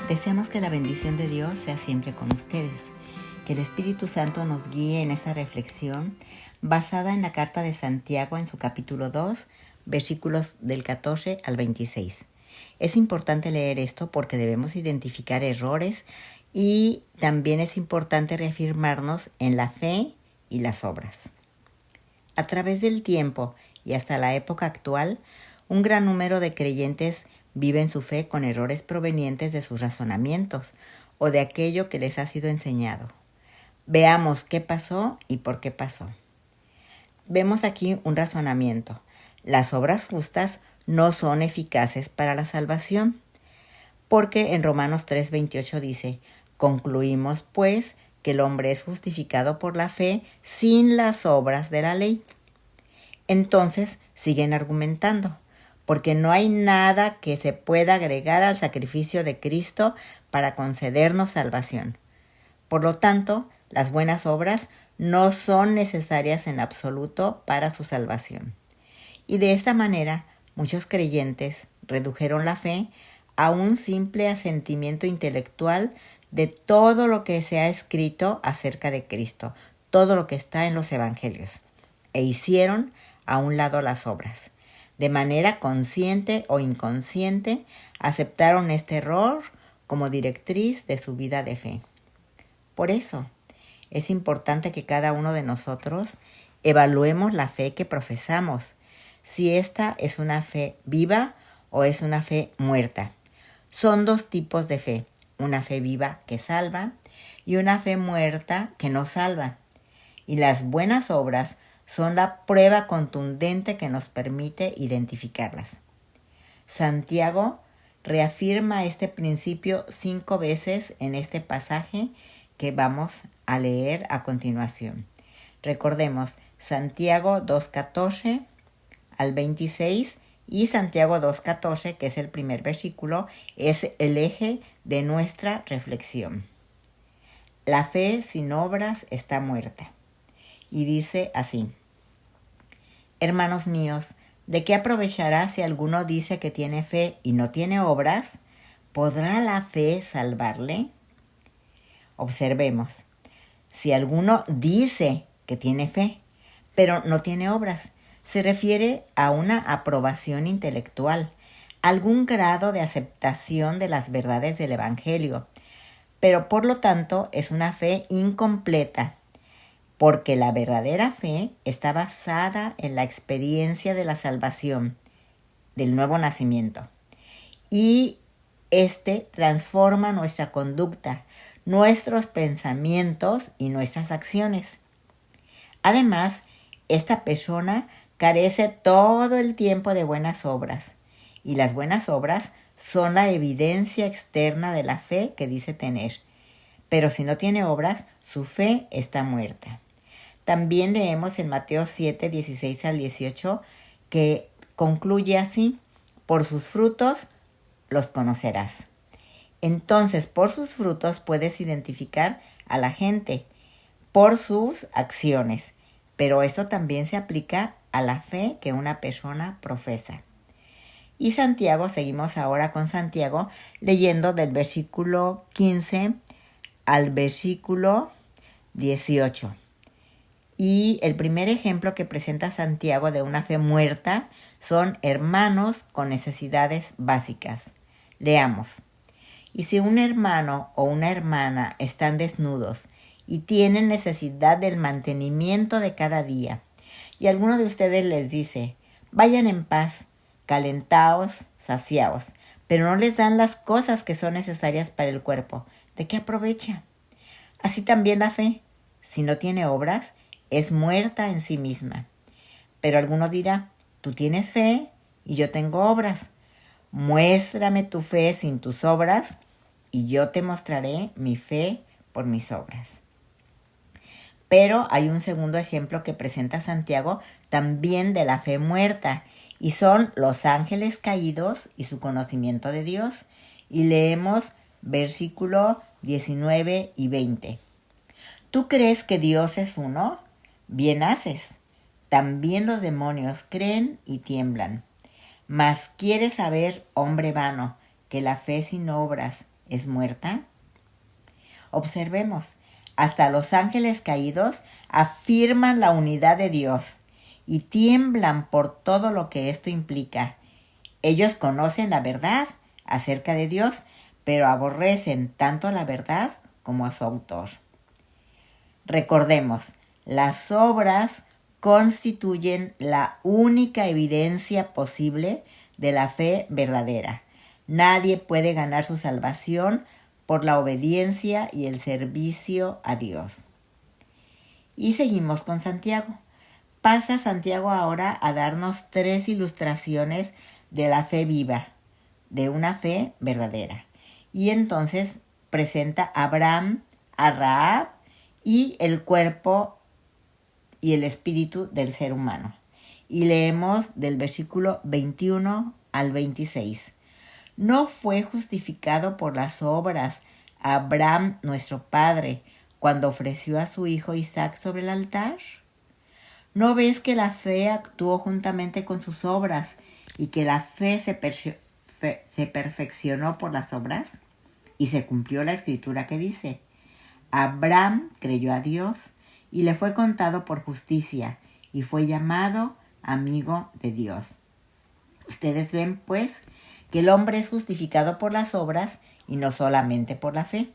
Deseamos que la bendición de Dios sea siempre con ustedes, que el Espíritu Santo nos guíe en esta reflexión basada en la carta de Santiago en su capítulo 2, versículos del 14 al 26. Es importante leer esto porque debemos identificar errores y también es importante reafirmarnos en la fe y las obras. A través del tiempo y hasta la época actual, un gran número de creyentes viven su fe con errores provenientes de sus razonamientos o de aquello que les ha sido enseñado. Veamos qué pasó y por qué pasó. Vemos aquí un razonamiento. Las obras justas no son eficaces para la salvación, porque en Romanos 3:28 dice: concluimos pues que el hombre es justificado por la fe sin las obras de la ley. Entonces siguen argumentando, porque no hay nada que se pueda agregar al sacrificio de Cristo para concedernos salvación. Por lo tanto, las buenas obras no son necesarias en absoluto para su salvación. Y de esta manera, muchos creyentes redujeron la fe a un simple asentimiento intelectual de todo lo que se ha escrito acerca de Cristo, todo lo que está en los evangelios, e hicieron a un lado las obras. De manera consciente o inconsciente, aceptaron este error como directriz de su vida de fe. Por eso, es importante que cada uno de nosotros evaluemos la fe que profesamos, si esta es una fe viva o es una fe muerta. Son dos tipos de fe, una fe viva que salva y una fe muerta que no salva. Y las buenas obras son la prueba contundente que nos permite identificarlas. Santiago reafirma este principio 5 veces en este pasaje que vamos a leer a continuación. Recordemos, Santiago 2:14 al 26 y Santiago 2:14, que es el primer versículo, es el eje de nuestra reflexión. La fe sin obras está muerta. Y dice así: hermanos míos, ¿de qué aprovechará si alguno dice que tiene fe y no tiene obras? ¿Podrá la fe salvarle? Observemos. Si alguno dice que tiene fe, pero no tiene obras, se refiere a una aprobación intelectual, algún grado de aceptación de las verdades del Evangelio, pero por lo tanto es una fe incompleta, porque la verdadera fe está basada en la experiencia de la salvación, del nuevo nacimiento, y este transforma nuestra conducta, nuestros pensamientos y nuestras acciones. Además, esta persona carece todo el tiempo de buenas obras, y las buenas obras son la evidencia externa de la fe que dice tener. Pero si no tiene obras, su fe está muerta. También leemos en Mateo 7:16 al 18, que concluye así: por sus frutos los conocerás. Entonces, por sus frutos puedes identificar a la gente, por sus acciones. Pero esto también se aplica a la fe que una persona profesa. Y Santiago, seguimos ahora con Santiago, leyendo del versículo 15 al versículo 18. Y el primer ejemplo que presenta Santiago de una fe muerta son hermanos con necesidades básicas. Leamos. Y si un hermano o una hermana están desnudos y tienen necesidad del mantenimiento de cada día, y alguno de ustedes les dice: vayan en paz, calentaos, saciaos, pero no les dan las cosas que son necesarias para el cuerpo, ¿de qué aprovecha? Así también la fe, si no tiene obras, es muerta en sí misma. Pero alguno dirá: tú tienes fe y yo tengo obras. Muéstrame tu fe sin tus obras y yo te mostraré mi fe por mis obras. Pero hay un segundo ejemplo que presenta Santiago también de la fe muerta, y son los ángeles caídos y su conocimiento de Dios. Y leemos versículo 19 y 20. ¿Tú crees que Dios es uno? Bien haces. También los demonios creen y tiemblan. Mas quieres saber, hombre vano, que la fe sin obras es muerta? Observemos, hasta los ángeles caídos afirman la unidad de Dios y tiemblan por todo lo que esto implica. Ellos conocen la verdad acerca de Dios, pero aborrecen tanto la verdad como a su autor. Recordemos, las obras constituyen la única evidencia posible de la fe verdadera. Nadie puede ganar su salvación por la obediencia y el servicio a Dios. Y seguimos con Santiago. Pasa Santiago ahora a darnos 3 ilustraciones de la fe viva, de una fe verdadera. Y entonces presenta a Abraham, a Rahab y el cuerpo y el espíritu del ser humano. Y leemos del versículo 21 al 26. ¿No fue justificado por las obras Abraham nuestro padre cuando ofreció a su hijo Isaac sobre el altar? ¿No ves que la fe actuó juntamente con sus obras y que la fe se perfeccionó por las obras? Y se cumplió la escritura que dice: Abraham creyó a Dios y le fue contado por justicia y fue llamado amigo de Dios. Ustedes ven, pues, que el hombre es justificado por las obras y no solamente por la fe.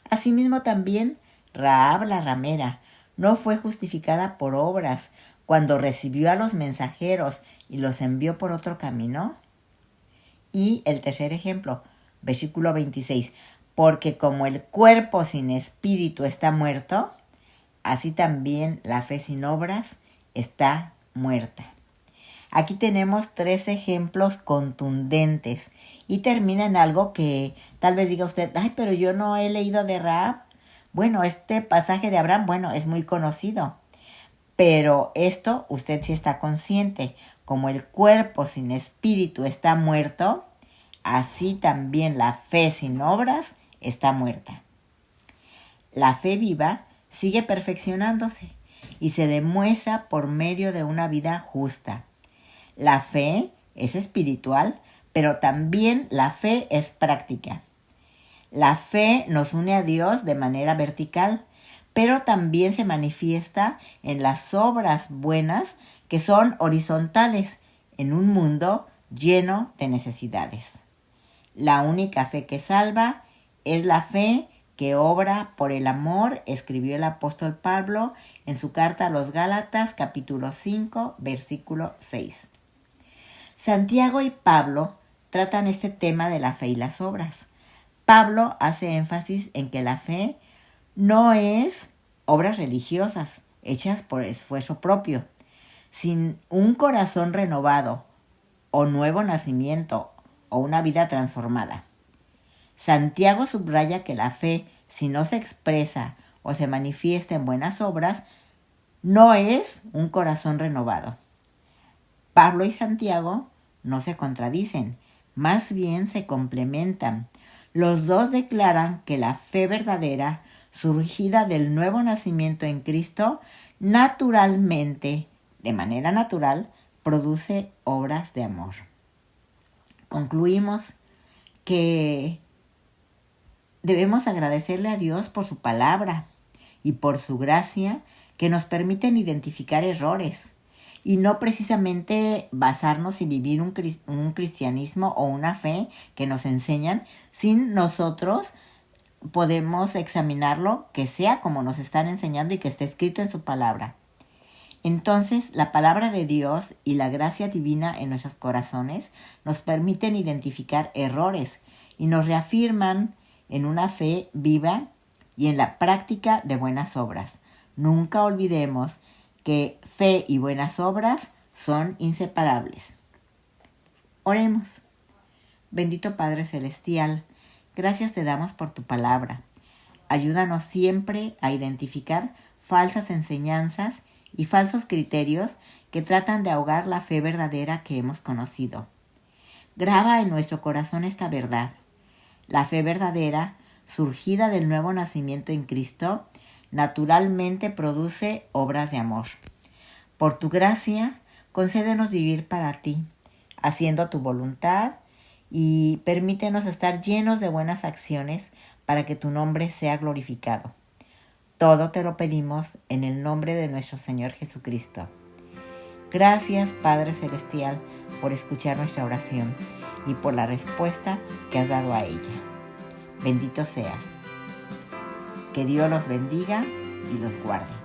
Asimismo también Rahab la ramera no fue justificada por obras cuando recibió a los mensajeros y los envió por otro camino. Y el tercer ejemplo, versículo 26, porque como el cuerpo sin espíritu está muerto, así también la fe sin obras está muerta. Aquí tenemos 3 ejemplos contundentes y termina en algo que tal vez diga usted, ay, pero yo no he leído de Rahab. Bueno, este pasaje de Abraham, es muy conocido, pero esto usted sí está consciente. Como el cuerpo sin espíritu está muerto, así también la fe sin obras está muerta. La fe viva sigue perfeccionándose y se demuestra por medio de una vida justa. La fe es espiritual, pero también la fe es práctica. La fe nos une a Dios de manera vertical, pero también se manifiesta en las obras buenas que son horizontales en un mundo lleno de necesidades. La única fe que salva es la fe que obra por el amor, escribió el apóstol Pablo en su carta a los Gálatas, capítulo 5, versículo 6. Santiago y Pablo tratan este tema de la fe y las obras. Pablo hace énfasis en que la fe no es obras religiosas hechas por esfuerzo propio. Sin un corazón renovado o nuevo nacimiento o una vida transformada. Santiago subraya que la fe, si no se expresa o se manifiesta en buenas obras, no es un corazón renovado. Pablo y Santiago no se contradicen, más bien se complementan. Los dos declaran que la fe verdadera, surgida del nuevo nacimiento en Cristo, naturalmente, de manera natural, produce obras de amor. Concluimos que debemos agradecerle a Dios por su palabra y por su gracia que nos permiten identificar errores y no precisamente basarnos y vivir un cristianismo o una fe que nos enseñan sin nosotros podemos examinarlo, que sea como nos están enseñando y que esté escrito en su palabra. Entonces, la palabra de Dios y la gracia divina en nuestros corazones nos permiten identificar errores y nos reafirman en una fe viva y en la práctica de buenas obras. Nunca olvidemos que fe y buenas obras son inseparables. Oremos. Bendito Padre Celestial, gracias te damos por tu palabra. Ayúdanos siempre a identificar falsas enseñanzas y falsos criterios que tratan de ahogar la fe verdadera que hemos conocido. Graba en nuestro corazón esta verdad. La fe verdadera, surgida del nuevo nacimiento en Cristo, naturalmente produce obras de amor. Por tu gracia, concédenos vivir para ti, haciendo tu voluntad y permítenos estar llenos de buenas acciones para que tu nombre sea glorificado. Todo te lo pedimos en el nombre de nuestro Señor Jesucristo. Gracias, Padre Celestial, por escuchar nuestra oración y por la respuesta que has dado a ella. Bendito seas. Que Dios los bendiga y los guarde.